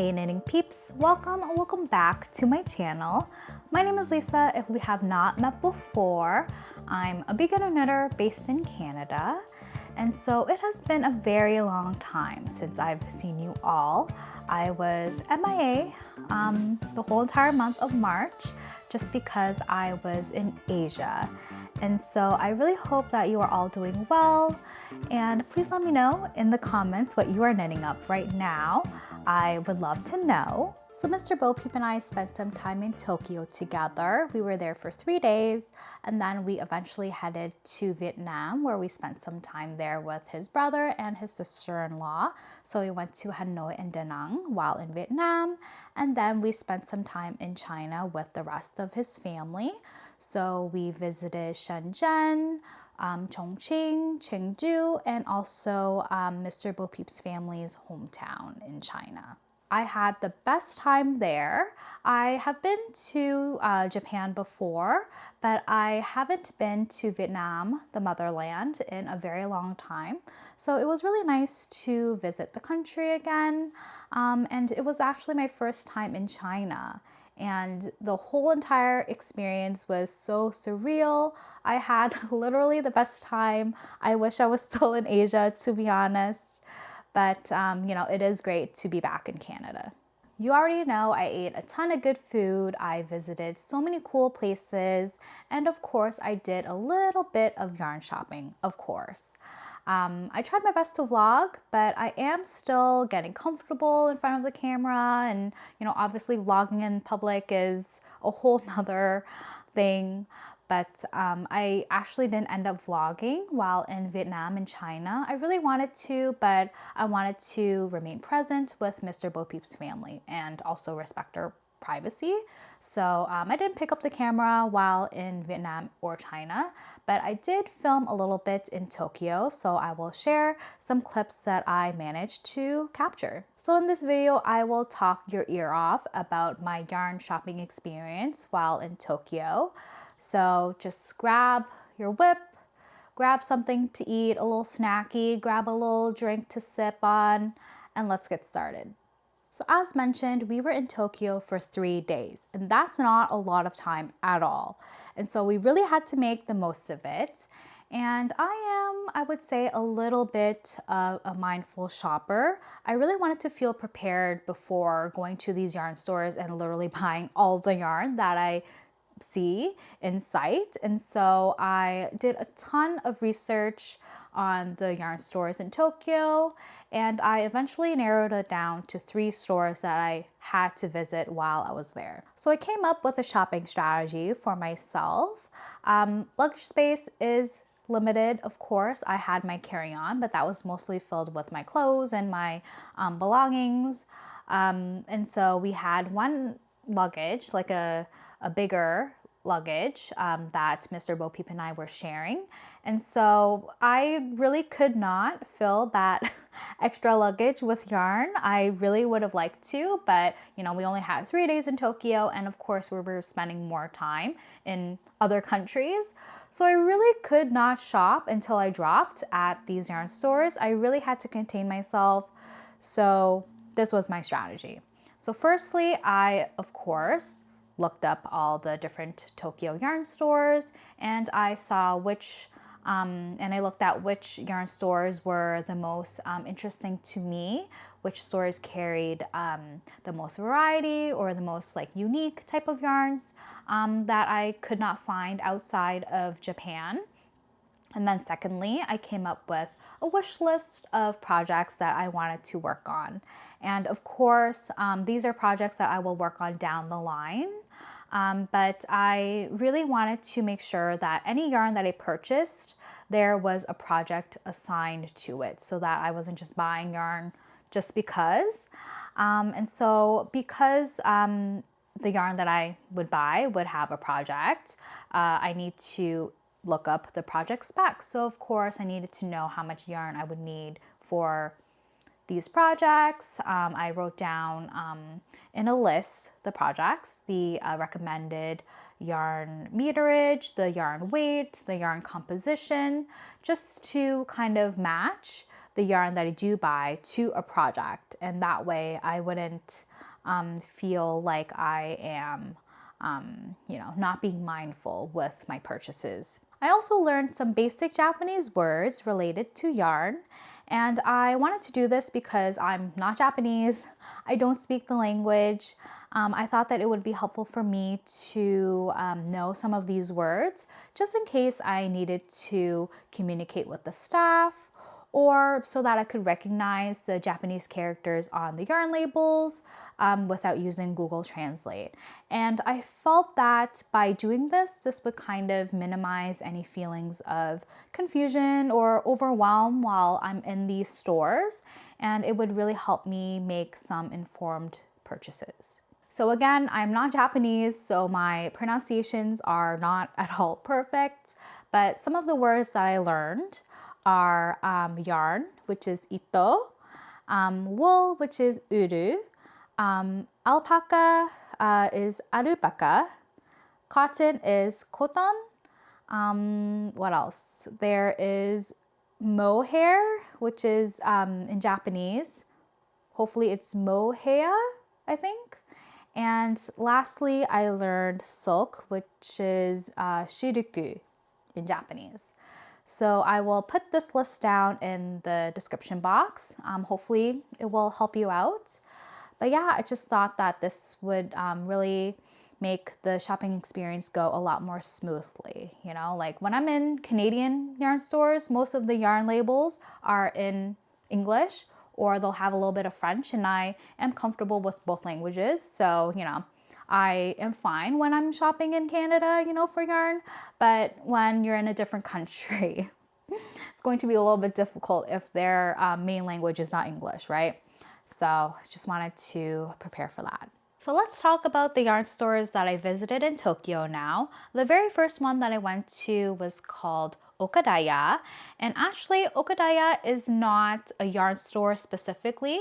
Hey knitting peeps, welcome back to my channel. My name is Lisa. If we have not met before, I'm a beginner knitter based in Canada. And so it has been a very long time since I've seen you all. I was MIA the whole entire month of March just because I was in Asia. And so I really hope that you are all doing well. And please let me know in the comments what you are knitting up right now. I would love to know. So Mr. Bo Peep and I spent some time in Tokyo together. We were there for 3 days, and then we eventually headed to Vietnam, where we spent some time there with his brother and his sister-in-law. So we went to Hanoi and Da Nang while in Vietnam, and then we spent some time in China with the rest of his family. So we visited Shenzhen, Chongqing, Chengdu, and also Mr. Bo Peep's family's hometown in China. I had the best time there. I have been to Japan before, but I haven't been to Vietnam, the motherland, in a very long time. So it was really nice to visit the country again. And it was actually my first time in China. And the whole entire experience was so surreal. I had literally the best time. I wish I was still in Asia, to be honest. But, you know, it is great to be back in Canada. You already know I ate a ton of good food. I visited so many cool places. And of course, I did a little bit of yarn shopping, of course. I tried my best to vlog, but I am still getting comfortable in front of the camera. And, you know, obviously vlogging in public is a whole nother thing. But I actually didn't end up vlogging while in Vietnam and China. I really wanted to, but I wanted to remain present with Mr. Bo Peep's family and also respect their privacy. So I didn't pick up the camera while in Vietnam or China, but I did film a little bit in Tokyo. So I will share some clips that I managed to capture. So in this video, I will talk your ear off about my yarn shopping experience while in Tokyo. So just grab your whip, grab something to eat, a little snacky, grab a little drink to sip on, and let's get started. So as mentioned, we were in Tokyo for 3 days, and that's not a lot of time at all. And so we really had to make the most of it. And I would say, a little bit of a mindful shopper. I really wanted to feel prepared before going to these yarn stores and literally buying all the yarn that I see in sight. And so I did a ton of research on the yarn stores in Tokyo, and I eventually narrowed it down to 3 stores that I had to visit while I was there. So I came up with a shopping strategy for myself. Luggage space is limited, of course. I had my carry-on, but that was mostly filled with my clothes and my belongings. And so we had one luggage, like a bigger luggage that Mr. Bo Peep and I were sharing. And so I really could not fill that extra luggage with yarn. I really would have liked to, but you know, we only had 3 days in Tokyo, and of course we were spending more time in other countries. So I really could not shop until I dropped at these yarn stores. I really had to contain myself. So this was my strategy. So firstly, I, of course, looked up all the different Tokyo yarn stores, and I saw and I looked at which yarn stores were the most interesting to me, which stores carried the most variety or the most like unique type of yarns that I could not find outside of Japan. And then secondly, I came up with a wish list of projects that I wanted to work on. And of course, these are projects that I will work on down the line. But I really wanted to make sure that any yarn that I purchased, there was a project assigned to it, so that I wasn't just buying yarn just because. And so because the yarn that I would buy would have a project, I need to look up the project specs. So of course I needed to know how much yarn I would need for these projects. I wrote down in a list the projects, the recommended yarn meterage, the yarn weight, the yarn composition, just to kind of match the yarn that I do buy to a project, and that way I wouldn't feel like I am not being mindful with my purchases. I also learned some basic Japanese words related to yarn, and I wanted to do this because I'm not Japanese. I don't speak the language. I thought that it would be helpful for me to know some of these words just in case I needed to communicate with the staff, or so that I could recognize the Japanese characters on the yarn labels without using Google Translate. And I felt that by doing this, this would kind of minimize any feelings of confusion or overwhelm while I'm in these stores, and it would really help me make some informed purchases. So again, I'm not Japanese, so my pronunciations are not at all perfect, but some of the words that I learned are yarn, which is ito, wool, which is uru, alpaca is alpaca, cotton is koton. What else? There is mohair, which is in Japanese. Hopefully it's mohair, I think. And lastly, I learned silk, which is shiruku in Japanese. So I will put this list down in the description box. Hopefully it will help you out. But yeah, I just thought that this would really make the shopping experience go a lot more smoothly. You know, like when I'm in Canadian yarn stores, most of the yarn labels are in English, or they'll have a little bit of French, and I am comfortable with both languages. So, I am fine when I'm shopping in Canada, for yarn, but when you're in a different country, it's going to be a little bit difficult if their main language is not English, right? So just wanted to prepare for that. So let's talk about the yarn stores that I visited in Tokyo now. The very first one that I went to was called Okadaya, and actually Okadaya is not a yarn store specifically,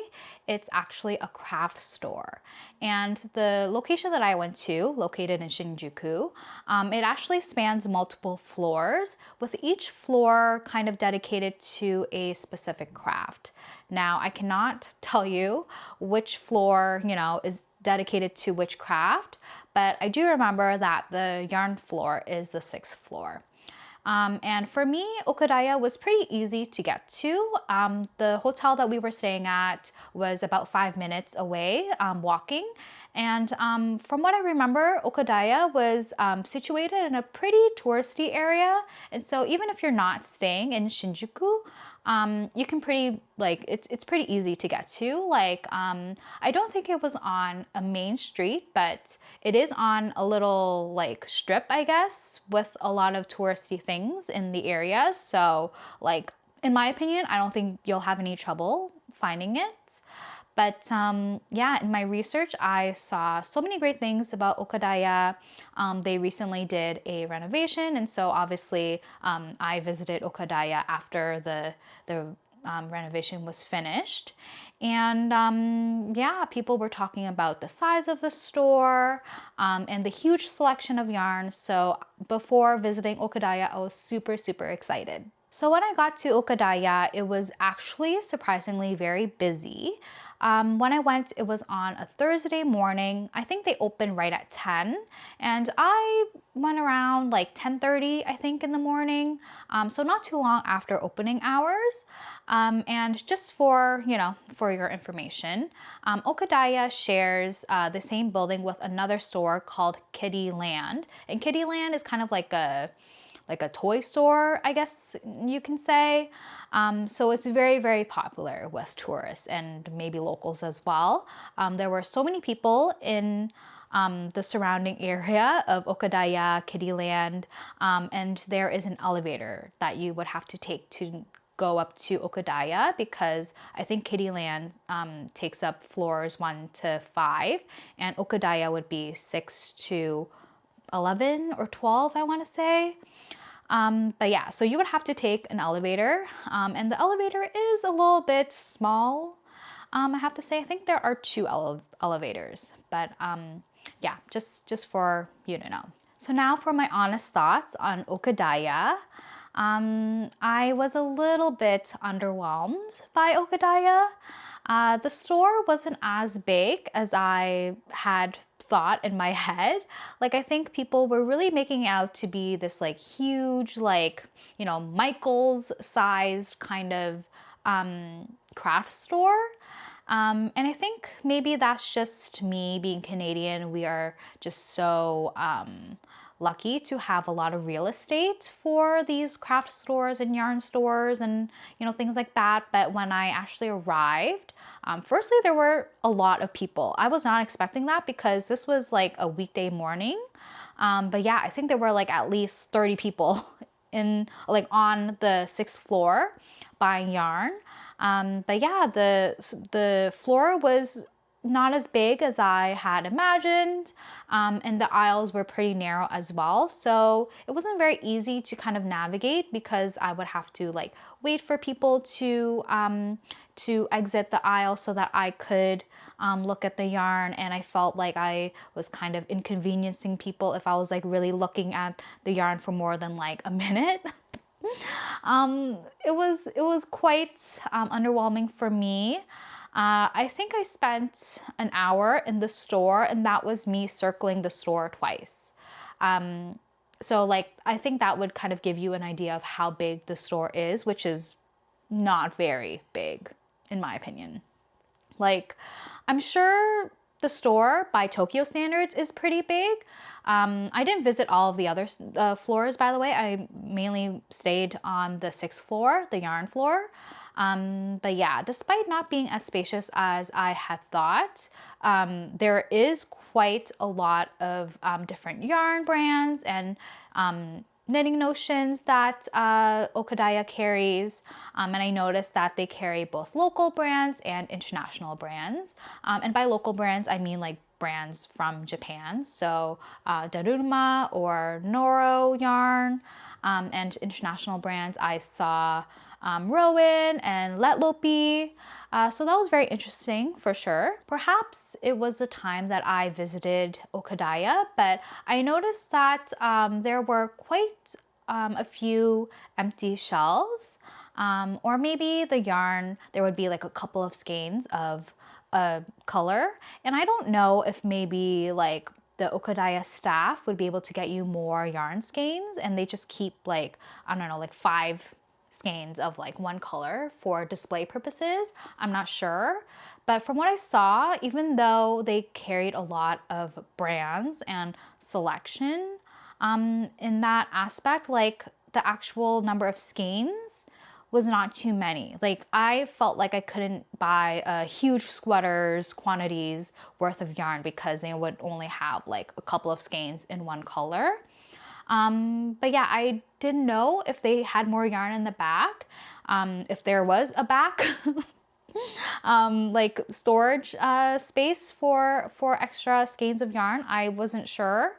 it's actually a craft store. And the location that I went to, located in Shinjuku, it actually spans multiple floors, with each floor kind of dedicated to a specific craft. Now, I cannot tell you which floor, is dedicated to which craft, but I do remember that the yarn floor is the 6th floor. And for me, Okadaya was pretty easy to get to. The hotel that we were staying at was about 5 minutes away walking. And from what I remember, Okadaya was situated in a pretty touristy area. And so even if you're not staying in Shinjuku, you can it's pretty easy to get to. I don't think it was on a main street, but it is on a little strip, I guess, with a lot of touristy things in the area. So in my opinion, I don't think you'll have any trouble finding it. But yeah, in my research, I saw so many great things about Okadaya. They recently did a renovation, and so obviously I visited Okadaya after the renovation was finished. And yeah, people were talking about the size of the store and the huge selection of yarns. So before visiting Okadaya, I was super, super excited. So when I got to Okadaya, it was actually surprisingly very busy. When I went, it was on a Thursday morning. I think they opened right at 10, and I went around 10:30, I think, in the morning. So not too long after opening hours. And just for your information, Okadaya shares the same building with another store called Kitty Land, and Kitty Land is kind of like a toy store, I guess you can say. So it's very, very popular with tourists and maybe locals as well. There were so many people in the surrounding area of Okadaya, Kittyland, and there is an elevator that you would have to take to go up to Okadaya, because I think Kittyland takes up floors 1 to 5, and Okadaya would be 6 to 11 or 12, I want to say. But yeah, so you would have to take an elevator, and the elevator is a little bit small. I have to say, I think there are 2 elevators, but yeah, just for you to know. So now for my honest thoughts on Okadaya. I was a little bit underwhelmed by Okadaya. The store wasn't as big as I had thought in my head. Like, I think people were really making out to be this like huge, like, you know, Michael's sized kind of craft store. And I think maybe that's just me being Canadian. We are just so lucky to have a lot of real estate for these craft stores and yarn stores and, you know, things like that. But when I actually arrived, firstly, there were a lot of people. I was not expecting that because this was like a weekday morning. But yeah, I think there were like at least 30 people in like on the 6th floor buying yarn. But yeah, the floor was not as big as I had imagined, and the aisles were pretty narrow as well. So it wasn't very easy to kind of navigate because I would have to like wait for people to exit the aisle so that I could look at the yarn, and I felt like I was kind of inconveniencing people if I was like really looking at the yarn for more than like a minute. It was quite underwhelming for me. I think I spent an hour in the store, and that was me circling the store twice. So like I think that would kind of give you an idea of how big the store is, which is not very big in my opinion. Like, I'm sure the store by Tokyo standards is pretty big. I didn't visit all of the other floors, by the way. I mainly stayed on the 6th floor, the yarn floor. But yeah, despite not being as spacious as I had thought, there is quite a lot of different yarn brands and knitting notions that Okadaya carries, and I noticed that they carry both local brands and international brands. And by local brands, I mean like brands from Japan, so Daruma or Noro yarn, and international brands I saw Rowan and Letlopi. So that was very interesting for sure. Perhaps it was the time that I visited Okadaya, but I noticed that there were quite a few empty shelves, or maybe the yarn, there would be like a couple of skeins of color. And I don't know if maybe like the Okadaya staff would be able to get you more yarn skeins, and they just keep like, I don't know, like 5 skeins of like one color for display purposes. I'm not sure. But from what I saw, even though they carried a lot of brands and selection in that aspect, like the actual number of skeins was not too many. Like I felt like I couldn't buy a huge sweaters quantities worth of yarn because they would only have like a couple of skeins in one color. But yeah, I didn't know if they had more yarn in the back, if there was a back, like storage space for extra skeins of yarn. I wasn't sure,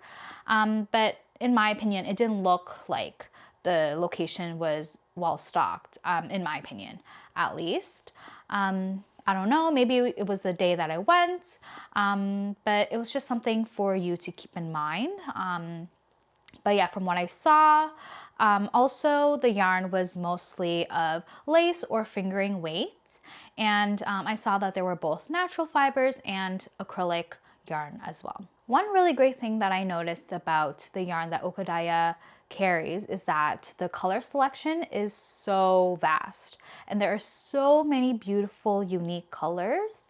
but in my opinion, it didn't look like the location was well stocked, in my opinion, at least. I don't know, maybe it was the day that I went, but it was just something for you to keep in mind. But yeah, from what I saw, also the yarn was mostly of lace or fingering weight. And I saw that there were both natural fibers and acrylic yarn as well. One really great thing that I noticed about the yarn that Okadaya carries is that the color selection is so vast. And there are so many beautiful, unique colors.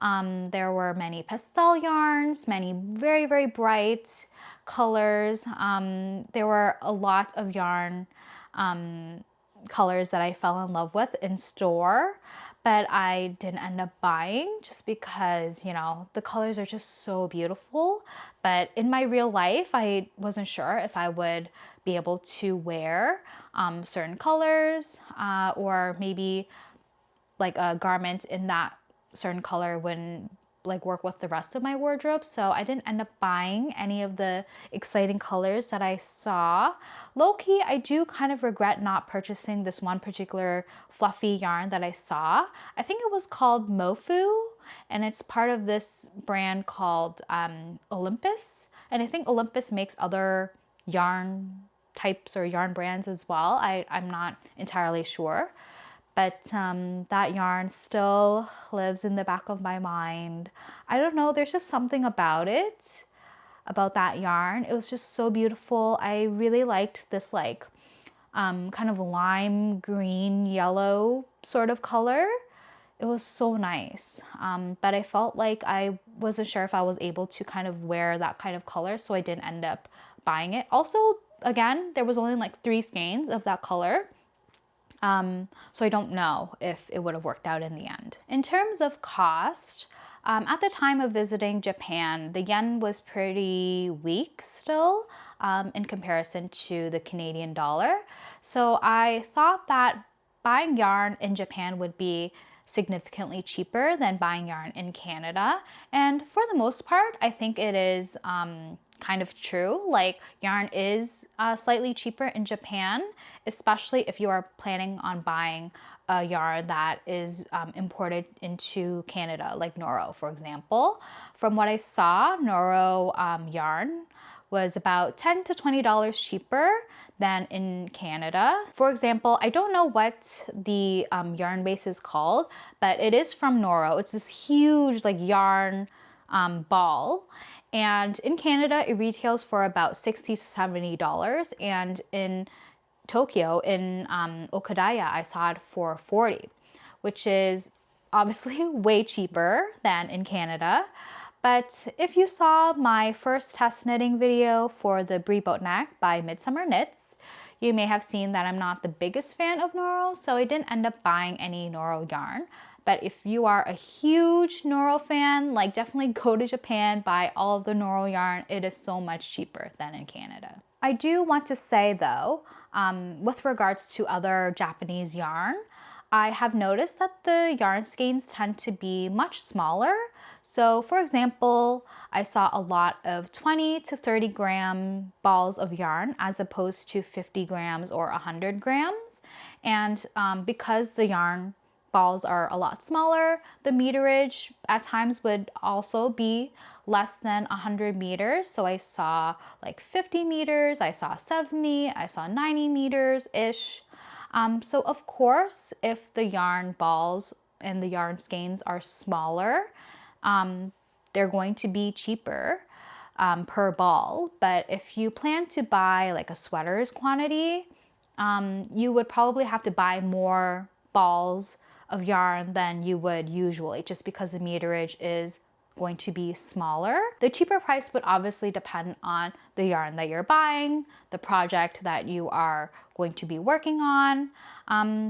There were many pastel yarns, many very, very bright colors. There were a lot of yarn colors that I fell in love with in store, but I didn't end up buying just because, you know, the colors are just so beautiful. But in my real life, I wasn't sure if I would be able to wear certain colors, or maybe like a garment in that certain color wouldn't like work with the rest of my wardrobe. So I didn't end up buying any of the exciting colors that I saw. Low-key, I do kind of regret not purchasing this one particular fluffy yarn that I saw. I think it was called Mofu, and it's part of this brand called Olympus. And I think Olympus makes other yarn types or yarn brands as well. I'm not entirely sure. But that yarn still lives in the back of my mind. I don't know, there's just something about it, about that yarn. It was just so beautiful. I really liked this like kind of lime green yellow sort of color. It was so nice, but I felt like I wasn't sure if I was able to kind of wear that kind of color, so I didn't end up buying it. Also, again, there was only like 3 skeins of that color. So I don't know if it would have worked out in the end. In terms of cost, at the time of visiting Japan, the yen was pretty weak still in comparison to the Canadian dollar. So I thought that buying yarn in Japan would be significantly cheaper than buying yarn in Canada. And for the most part, I think it is kind of true. Like yarn is slightly cheaper in Japan, especially if you are planning on buying a yarn that is imported into Canada, like Noro, for example. From what I saw, Noro yarn was about $10 to $20 cheaper than in Canada. For example, I don't know what the yarn base is called, but it is from Noro. It's this huge like yarn ball. And in Canada, it retails for about $60 to $70. And in Tokyo, in Okadaya, I saw it for $40, which is obviously way cheaper than in Canada. But if you saw my first test knitting video for the Brie Boat Neck by Midsummer Knits, you may have seen that I'm not the biggest fan of Noro, so I didn't end up buying any Noro yarn. But if you are a huge Noro fan, like definitely go to Japan, buy all of the Noro yarn. It is so much cheaper than in Canada. I do want to say though, with regards to other Japanese yarn, I have noticed that the yarn skeins tend to be much smaller. So for example, I saw a lot of 20 to 30 gram balls of yarn as opposed to 50 grams or 100 grams. And because the yarn balls are a lot smaller, the meterage at times would also be less than 100 meters. So I saw like 50 meters, I saw 70, I saw 90 meters-ish. So of course, if the yarn balls and the yarn skeins are smaller, they're going to be cheaper per ball. But if you plan to buy like a sweater's quantity, you would probably have to buy more balls of yarn than you would usually, just because the meterage is going to be smaller. The cheaper price would obviously depend on the yarn that you're buying, the project that you are going to be working on.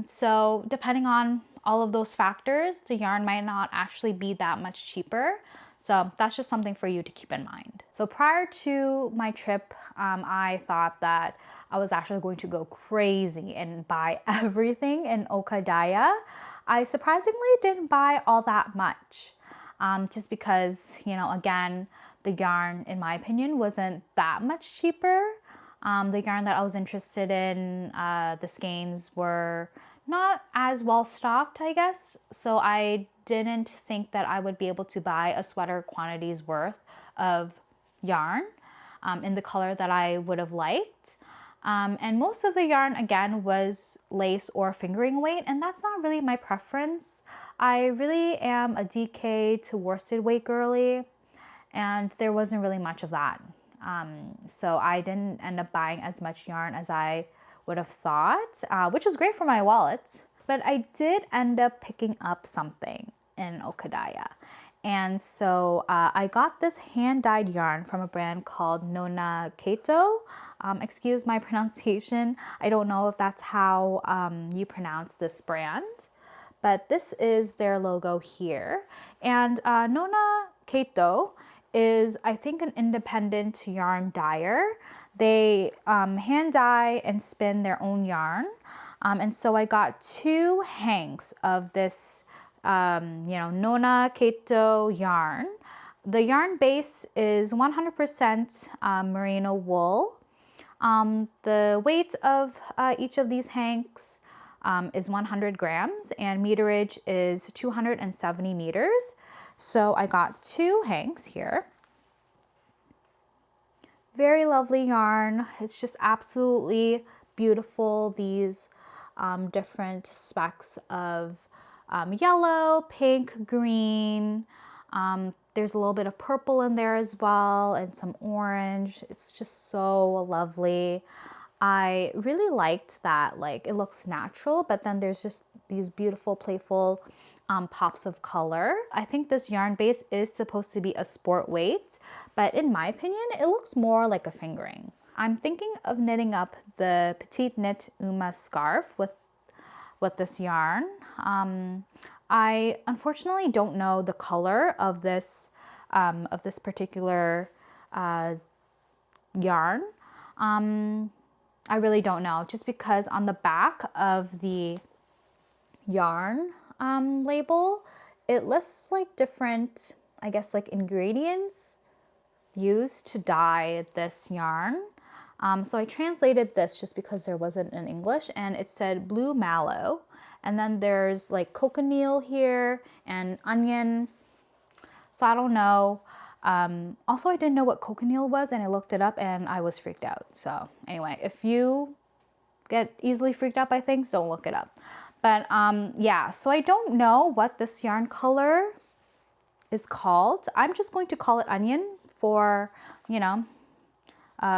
So depending on all of those factors, the yarn might not actually be that much cheaper. So that's just something for you to keep in mind. So prior to my trip, I thought that I was actually going to go crazy and buy everything in Okadaya. I surprisingly didn't buy all that much, just because, you know, again, the yarn, in my opinion, wasn't that much cheaper. The yarn that I was interested in, the skeins were not as well stocked, I guess. So I didn't think that I would be able to buy a sweater quantity's worth of yarn in the color that I would have liked. And most of the yarn, again, was lace or fingering weight, and that's not really my preference. I really am a DK to worsted weight girly, and there wasn't really much of that. So I didn't end up buying as much yarn as I would have thought, which is great for my wallet. But I did end up picking up something in Okadaya. And so I got this hand-dyed yarn from a brand called NONA keito. Excuse my pronunciation. I don't know if that's how you pronounce this brand, but this is their logo here. And NONA keito is, I think, an independent yarn dyer. They hand dye and spin their own yarn. And so I got 2 hanks of this NONA keito yarn. The yarn base is 100% merino wool. The weight of each of these hanks is 100 grams and meterage is 270 meters. So I got 2 hanks here. Very lovely yarn. It's just absolutely beautiful. These different specks of yellow, pink, green. There's a little bit of purple in there as well and some orange. It's just so lovely. I really liked that, like, it looks natural, but then there's just these beautiful, playful pops of color. I think this yarn base is supposed to be a sport weight, but in my opinion, it looks more like a fingering. I'm thinking of knitting up the Petite Knit Uma scarf with this yarn. I unfortunately don't know the color of this particular yarn. I really don't know, just because on the back of the yarn label, it lists like different, I guess, like ingredients used to dye this yarn. So I translated this just because there wasn't in English, and it said blue mallow. And then there's like cochineal here and onion. So I don't know. Also, I didn't know what cochineal was, and I looked it up and I was freaked out. So anyway, if you get easily freaked out by things, don't look it up. But yeah, so I don't know what this yarn color is called. I'm just going to call it onion for, you know,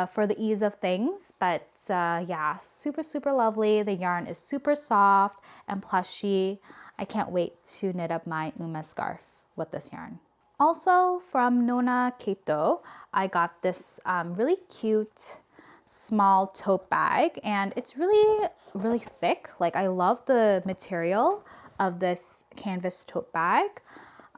for the ease of things. But yeah, super, super lovely. The yarn is super soft and plushy. I can't wait to knit up my Uma scarf with this yarn. Also from NONA Keito, I got this really cute small tote bag, and it's really, really thick. Like, I love the material of this canvas tote bag.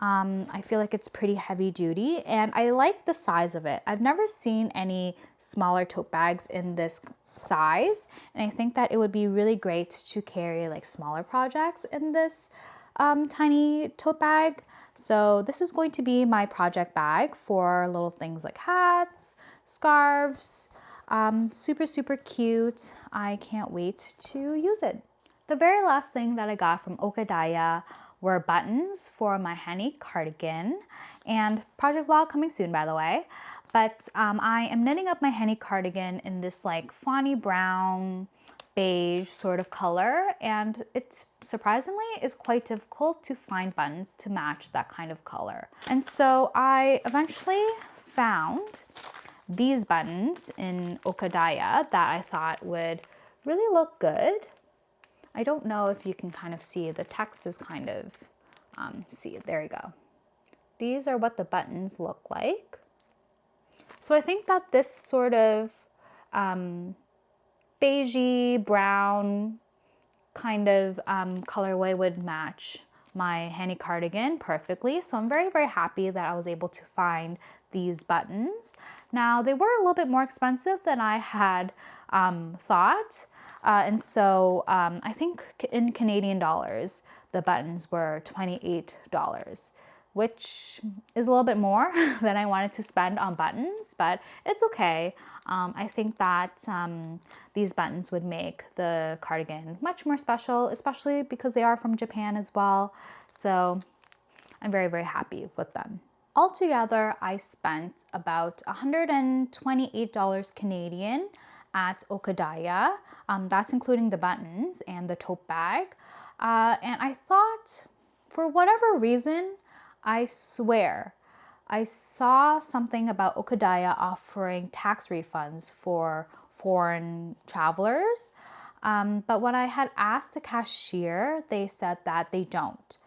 I feel like it's pretty heavy duty, and I like the size of it. I've never seen any smaller tote bags in this size, and I think that it would be really great to carry like smaller projects in this tiny tote bag. So this is going to be my project bag for little things like hats, scarves. Super, super cute. I can't wait to use it. The very last thing that I got from Okadaya were buttons for my Handdyed cardigan, and project vlog coming soon, by the way. But I am knitting up my Handdyed cardigan in this like fawny brown beige sort of color, and it surprisingly is quite difficult to find buttons to match that kind of color. And so I eventually found these buttons in Okadaya that I thought would really look good. I don't know if you can kind of see, the text is kind of, see, there you go. These are what the buttons look like. So I think that this sort of beigey brown kind of colorway would match my Handdyed cardigan perfectly. So I'm very, very happy that I was able to find these buttons. Now, they were a little bit more expensive than I had thought. And so I think in Canadian dollars, the buttons were $28, which is a little bit more than I wanted to spend on buttons, but it's okay. I think that these buttons would make the cardigan much more special, especially because they are from Japan as well. So I'm very, very happy with them. Altogether, I spent about $128 Canadian at Okadaya. That's including the buttons and the tote bag. And I thought, for whatever reason, I swear, I saw something about Okadaya offering tax refunds for foreign travelers. But when I had asked the cashier, they said that they don't.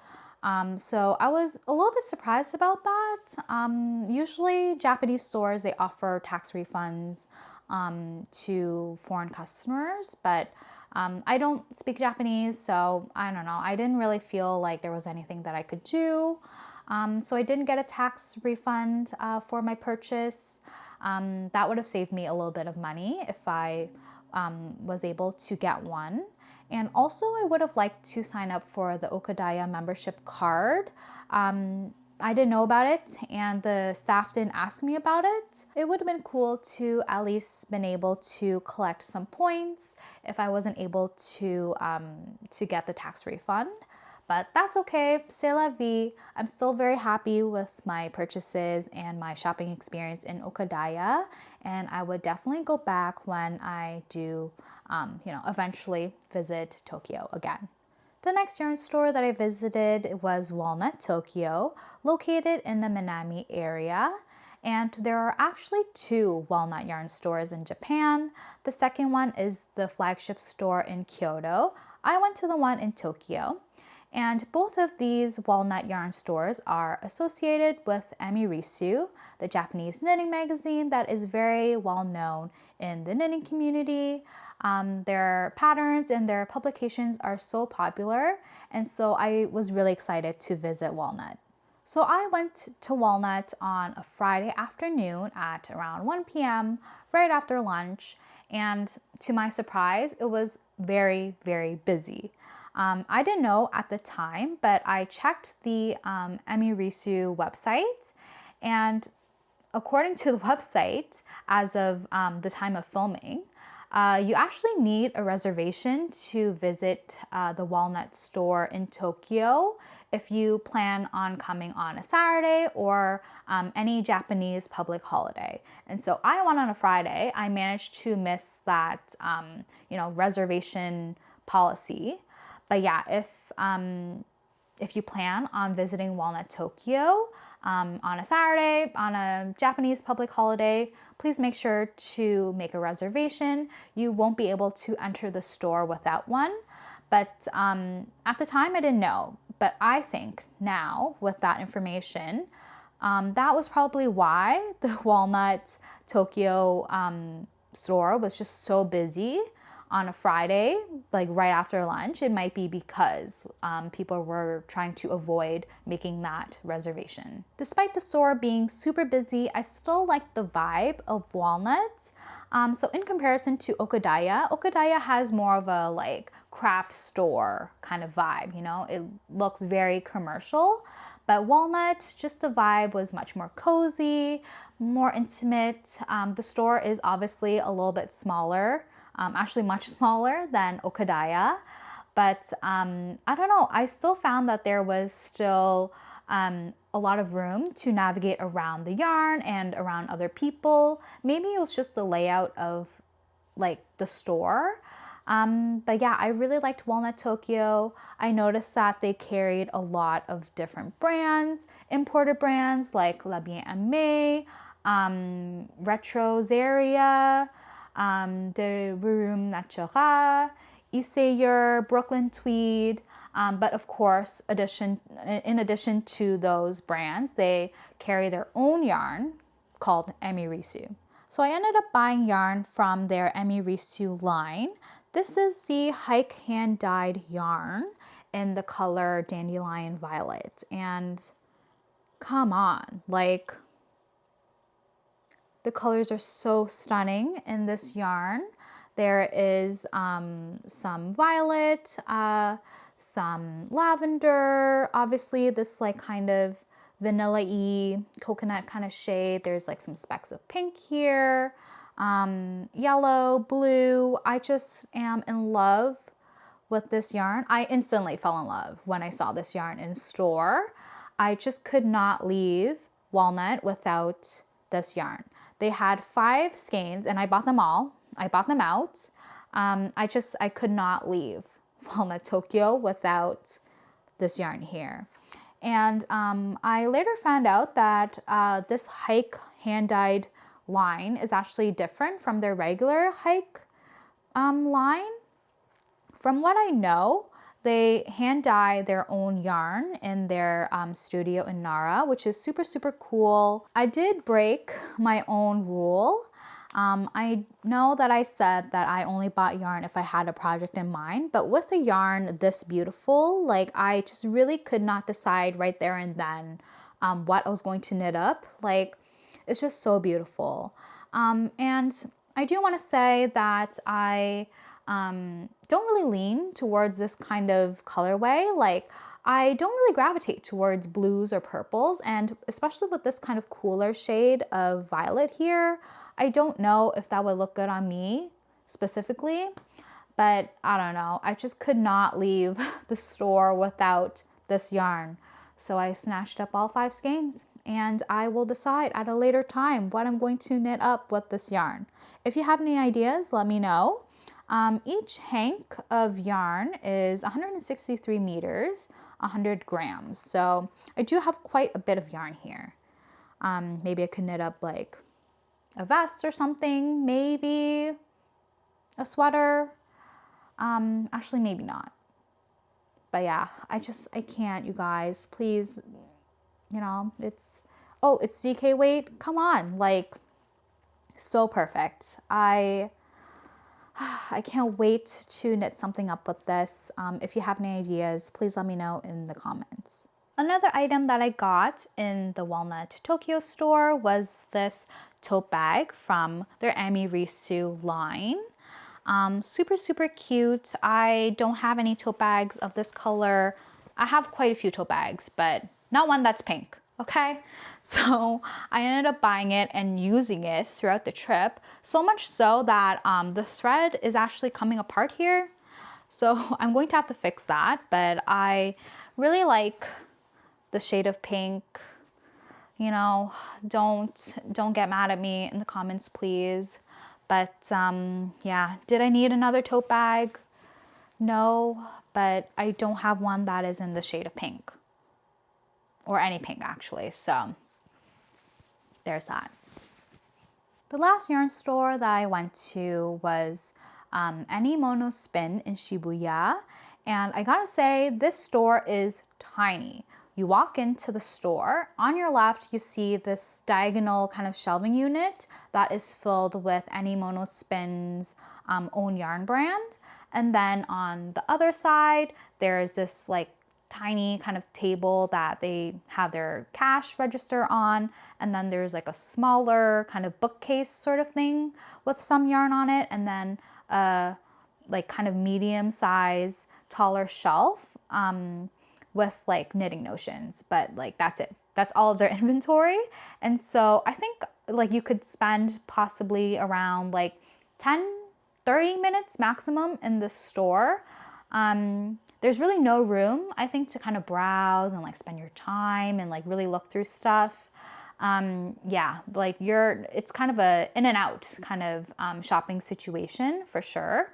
So I was a little bit surprised about that. Usually Japanese stores, they offer tax refunds to foreign customers, but I don't speak Japanese, so I don't know. I didn't really feel like there was anything that I could do. So I didn't get a tax refund for my purchase. That would have saved me a little bit of money if I was able to get one. And also I would have liked to sign up for the Okadaya membership card. I didn't know about it, and the staff didn't ask me about it. It would have been cool to at least been able to collect some points if I wasn't able to get the tax refund. But that's okay, c'est la vie. I'm still very happy with my purchases and my shopping experience in Okadaya, and I would definitely go back when I do, eventually visit Tokyo again. The next yarn store that I visited was Walnut Tokyo, located in the Minami area. And there are actually 2 walnut yarn stores in Japan. The second one is the flagship store in Kyoto. I went to the one in Tokyo. And both of these walnut yarn stores are associated with Amirisu, the Japanese knitting magazine that is very well known in the knitting community. Their patterns and their publications are so popular, and so I was really excited to visit Walnut. So I went to Walnut on a Friday afternoon at around 1 p.m., right after lunch, and to my surprise, it was very, very busy. I didn't know at the time, but I checked the Amirisu website, and according to the website, as of the time of filming, you actually need a reservation to visit the Walnut store in Tokyo if you plan on coming on a Saturday or any Japanese public holiday. And so I went on a Friday. I managed to miss that, reservation policy. But yeah, if you plan on visiting Walnut Tokyo on a Saturday, on a Japanese public holiday, please make sure to make a reservation. You won't be able to enter the store without one. But at the time, I didn't know. But I think now, with that information, that was probably why the Walnut Tokyo store was just so busy on a Friday, like right after lunch. It might be because people were trying to avoid making that reservation. Despite the store being super busy, I still like the vibe of Walnut. So in comparison to Okadaya, Okadaya has more of a like craft store kind of vibe, it looks very commercial. But Walnut, just the vibe was much more cozy, more intimate. The store is obviously a little bit smaller, actually much smaller than Okadaya. But I don't know, I still found that there was still a lot of room to navigate around the yarn and around other people. Maybe it was just the layout of like the store. But yeah, I really liked Walnut Tokyo. I noticed that they carried a lot of different brands, imported brands like La Bien Aimée, Retro Zaria, De Room Natura, Isayer, Brooklyn Tweed. But of course, in addition to those brands, they carry their own yarn called Amirisu. So I ended up buying yarn from their Amirisu line. This is the hike hand-dyed yarn in the color Dandelion Violet. And come on, like the colors are so stunning in this yarn. There is some violet, some lavender, obviously this like kind of vanilla-y coconut kind of shade. There's like some specks of pink here, yellow, blue. I just am in love with this yarn. I instantly fell in love when I saw this yarn in store. I just could not leave Walnut without this yarn. They had 5 skeins and I bought them all. I bought them out. I could not leave Walnut Tokyo without this yarn here. And I later found out that this hike hand-dyed line is actually different from their regular hike line. From what I know, they hand dye their own yarn in their studio in Nara, which is super, super cool. I did break my own rule. I know that I said that I only bought yarn if I had a project in mind, but with a yarn this beautiful, like I just really could not decide right there and then what I was going to knit up. Like, it's just so beautiful. And I do want to say that I don't really lean towards this kind of colorway. Like, I don't really gravitate towards blues or purples, and especially with this kind of cooler shade of violet here, I don't know if that would look good on me specifically. but I don't know. I just could not leave the store without this yarn. So I snatched up all 5 skeins, and I will decide at a later time what I'm going to knit up with this yarn. If you have any ideas, let me know. Each hank of yarn is 163 meters, 100 grams. So I do have quite a bit of yarn here. Maybe I could knit up like a vest or something, maybe a sweater. Actually, maybe not. But yeah, I can't, you guys. Please, you know, it's DK weight. Come on, like, so perfect. I can't wait to knit something up with this. If you have any ideas, please let me know in the comments. Another item that I got in the Walnut Tokyo store was this tote bag from their Amirisu line. Super, super cute. I don't have any tote bags of this color. I have quite a few tote bags, but not one that's pink, okay? So I ended up buying it and using it throughout the trip, so much so that the thread is actually coming apart here. So I'm going to have to fix that, but I really like the shade of pink. You know, don't get mad at me in the comments, please. But yeah, did I need another tote bag? No, but I don't have one that is in the shade of pink, or any pink actually, so there's that. The last yarn store that I went to was Amimono Spin in Shibuya, and I gotta say, this store is tiny. You walk into the store, on your left you see this diagonal kind of shelving unit that is filled with Amimono Spin's own yarn brand, and then on the other side there's this like tiny kind of table that they have their cash register on, and then there's like a smaller kind of bookcase sort of thing with some yarn on it, and then like kind of medium size taller shelf with like knitting notions, but like that's it. That's all of their inventory. And so I think like you could spend possibly around like 10-30 minutes maximum in the store. There's really no room, I think, to kind of browse and like spend your time and like really look through stuff. Yeah, like it's kind of a in and out kind of shopping situation for sure.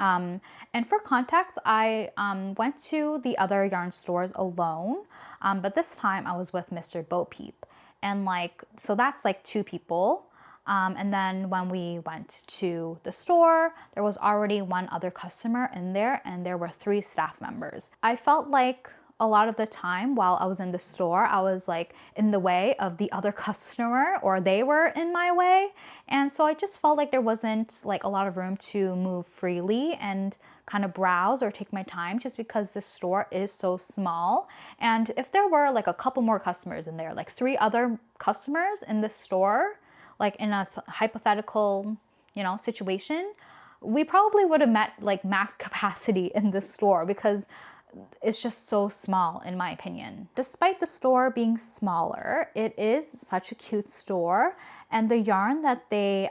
And for context, I went to the other yarn stores alone, but this time I was with Mr. Bo Peep, and like, so that's like 2 people. And then when we went to the store, there was already 1 other customer in there, and there were 3 staff members. I felt like a lot of the time while I was in the store, I was like in the way of the other customer, or they were in my way. And so I just felt like there wasn't like a lot of room to move freely and kind of browse or take my time, just because the store is so small. And if there were like a couple more customers in there, like 3 other customers in the store, like in a hypothetical, you know, situation, we probably would have met like max capacity in the store, because it's just so small in my opinion. Despite the store being smaller, it is such a cute store, and the yarn that they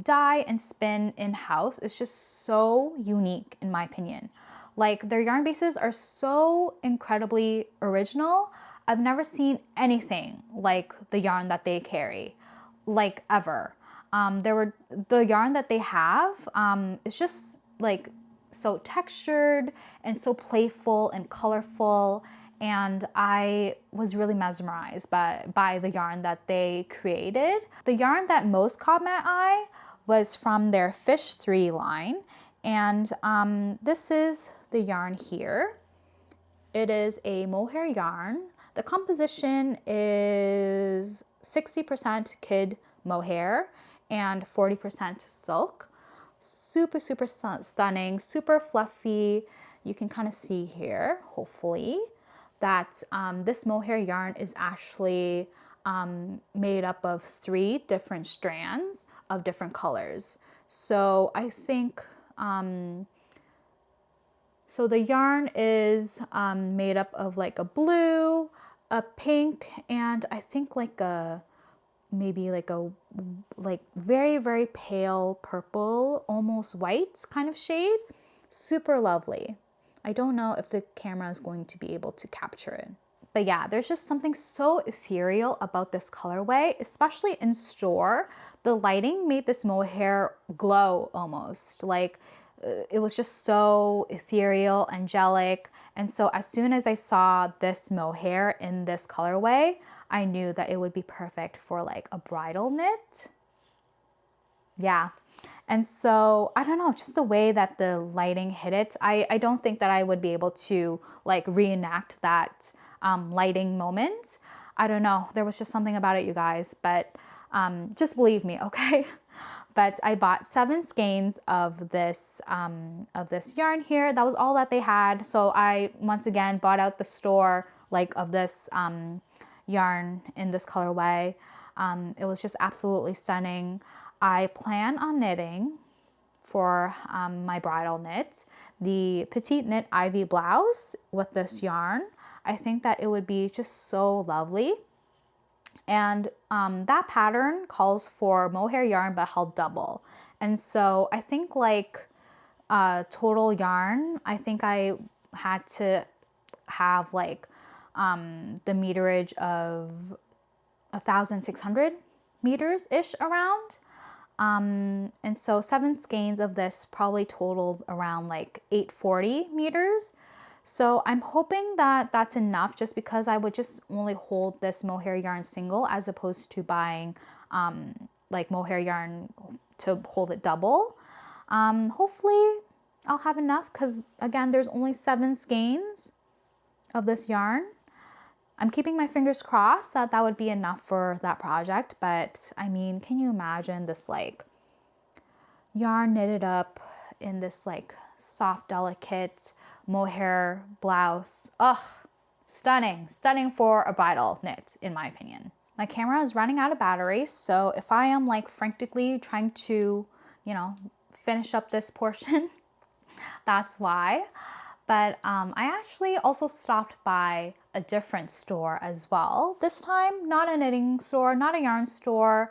dye and spin in-house is just so unique in my opinion. Like, their yarn bases are so incredibly original. I've never seen anything like the yarn that they carry, like ever. The yarn that they have is just like so textured and so playful and colorful, and I was really mesmerized by the yarn that they created. The yarn that most caught my eye was from their Fish 3 line, and this is the yarn here. It is a mohair yarn. The composition is 60% kid mohair and 40% silk. Super, super stunning, super fluffy. You can kind of see here, hopefully, that this mohair yarn is actually made up of 3 different strands of different colors. So I think, so the yarn is made up of like a blue, a pink, and I think like a maybe like a very, very pale purple, almost white kind of shade. Super lovely. I don't know if the camera is going to be able to capture it. But yeah, there's just something so ethereal about this colorway, especially in store. The lighting made this mohair glow almost. Like it was just so ethereal, angelic. And so as soon as I saw this mohair in this colorway, I knew that it would be perfect for like a bridal knit. Yeah. And so I don't know, just the way that the lighting hit it, I don't think that I would be able to like reenact that lighting moment. I don't know, there was just something about it, you guys, but just believe me, okay? But I bought 7 skeins of this yarn here. That was all that they had. So I once again bought out the store like of this yarn in this colorway. It was just absolutely stunning. I plan on knitting for my bridal knit the petite knit ivy blouse with this yarn. I think that it would be just so lovely. And that pattern calls for mohair yarn but held double. And so I think like total yarn, I think I had to have like the meterage of 1,600 meters-ish around. And so 7 skeins of this probably totaled around like 840 meters. So I'm hoping that that's enough, just because I would just only hold this mohair yarn single as opposed to buying like mohair yarn to hold it double. Hopefully I'll have enough, because again, there's only 7 skeins of this yarn. I'm keeping my fingers crossed that that would be enough for that project. But I mean, can you imagine this like yarn knitted up in this like soft, delicate mohair blouse? Ugh, stunning, stunning for a bridal knit, in my opinion. My camera is running out of battery, so if I am like frantically trying to, you know, finish up this portion, that's why. But I actually also stopped by a different store as well. This time, not a knitting store, not a yarn store.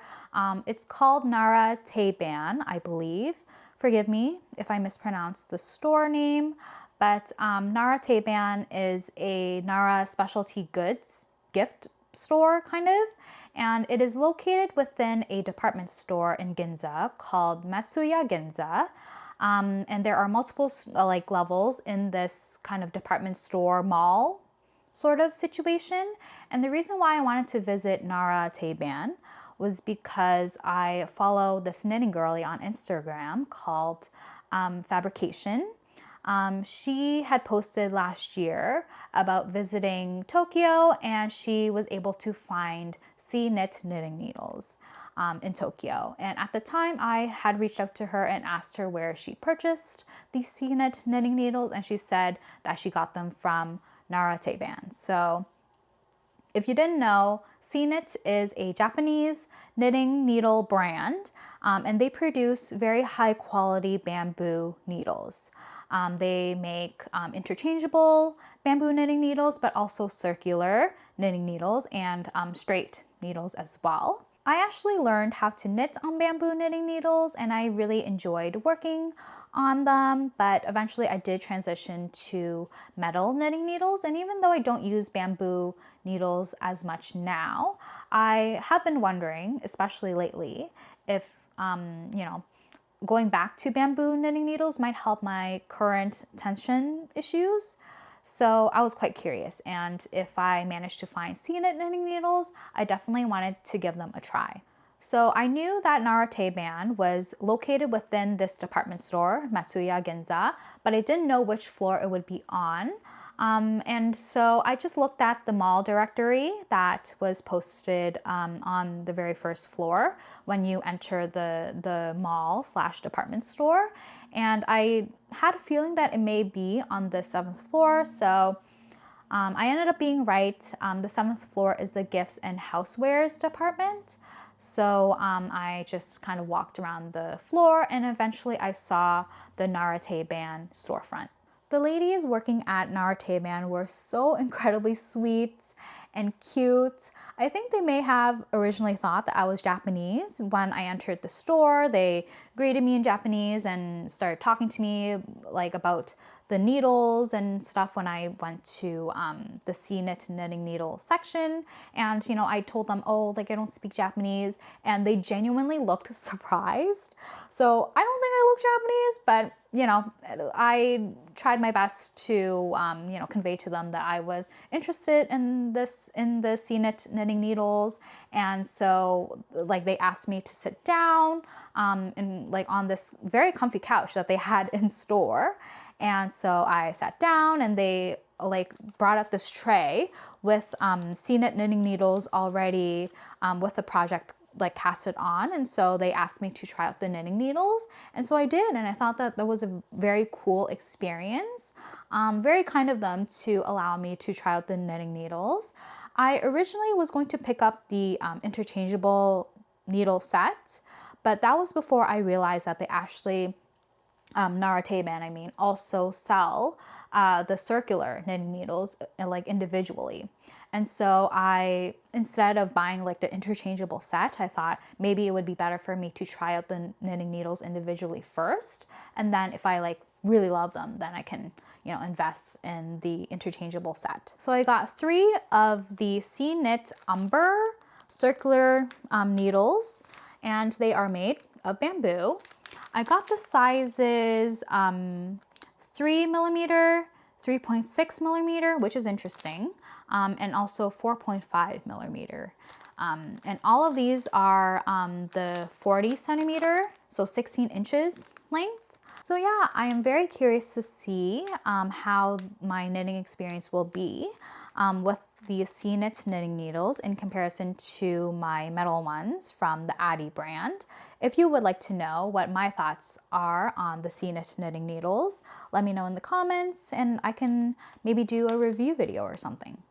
It's called Nara Teiban, I believe. Forgive me if I mispronounce the store name, but Nara Teiban is a Nara specialty goods gift store kind of, and it is located within a department store in Ginza called Matsuya Ginza. And there are multiple like levels in this kind of department store mall sort of situation. And the reason why I wanted to visit Nara Teiban was because I follow this knitting girly on Instagram called Fabrication. She had posted last year about visiting Tokyo, and she was able to find Seeknit knitting needles in Tokyo. And at the time, I had reached out to her and asked her where she purchased these Seeknit knitting needles, and she said that she got them from Nara Teiban. So if you didn't know, Seeknit is a Japanese knitting needle brand, and they produce very high quality bamboo needles. They make interchangeable bamboo knitting needles, but also circular knitting needles and straight needles as well. I actually learned how to knit on bamboo knitting needles, and I really enjoyed working on them, but eventually I did transition to metal knitting needles. And even though I don't use bamboo needles as much now, I have been wondering, especially lately, if you know, going back to bamboo knitting needles might help my current tension issues. So I was quite curious, and if I managed to find Seeknit knitting needles, I definitely wanted to give them a try. So I knew that Nara Teiban was located within this department store, Matsuya Ginza, but I didn't know which floor it would be on. And so I just looked at the mall directory that was posted on the very first floor when you enter the mall/department store. And I had a feeling that it may be on the 7th floor. So I ended up being right. The 7th floor is the gifts and housewares department. So I just kind of walked around the floor, and eventually I saw the Nara Teiban storefront. The ladies working at Nara Teiban were so incredibly sweet and cute. I think they may have originally thought that I was Japanese. When I entered the store, they greeted me in Japanese and started talking to me like about the needles and stuff when I went to the Seeknit knitting needle section. And, you know, I told them, oh, like I don't speak Japanese. And they genuinely looked surprised. So I don't think I look Japanese, but you know, I tried my best to, you know, convey to them that I was interested in the Seeknit knitting needles. And so like they asked me to sit down and like on this very comfy couch that they had in store. And so I sat down and they like brought out this tray with Seeknit knitting needles already with the project like casted on, and so they asked me to try out the knitting needles, and so I did, and I thought that that was a very cool experience. Very kind of them to allow me to try out the knitting needles. I originally was going to pick up the interchangeable needle set, but that was before I realized that they actually Nara Teiban, I mean, also sell the circular knitting needles like individually. And so I, instead of buying like the interchangeable set, I thought maybe it would be better for me to try out the knitting needles individually first. And then if I like really love them, then I can, you know, invest in the interchangeable set. So I got 3 of the Seeknit Umber circular needles, and they are made of bamboo. I got the sizes 3mm, 3.6mm, which is interesting, and also 4.5mm. And all of these are the 40 centimeter, so 16 inches length. So yeah, I am very curious to see how my knitting experience will be with the Seeknit knitting needles in comparison to my metal ones from the Addy brand. If you would like to know what my thoughts are on the Seeknit knitting needles, let me know in the comments and I can maybe do a review video or something.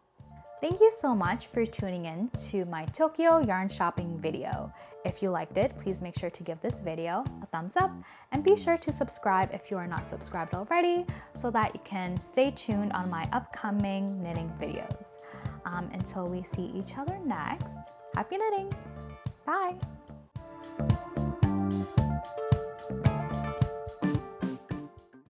Thank you so much for tuning in to my Tokyo yarn shopping video. If you liked it, please make sure to give this video a thumbs up and be sure to subscribe if you are not subscribed already so that you can stay tuned on my upcoming knitting videos. Until we see each other next, happy knitting! Bye!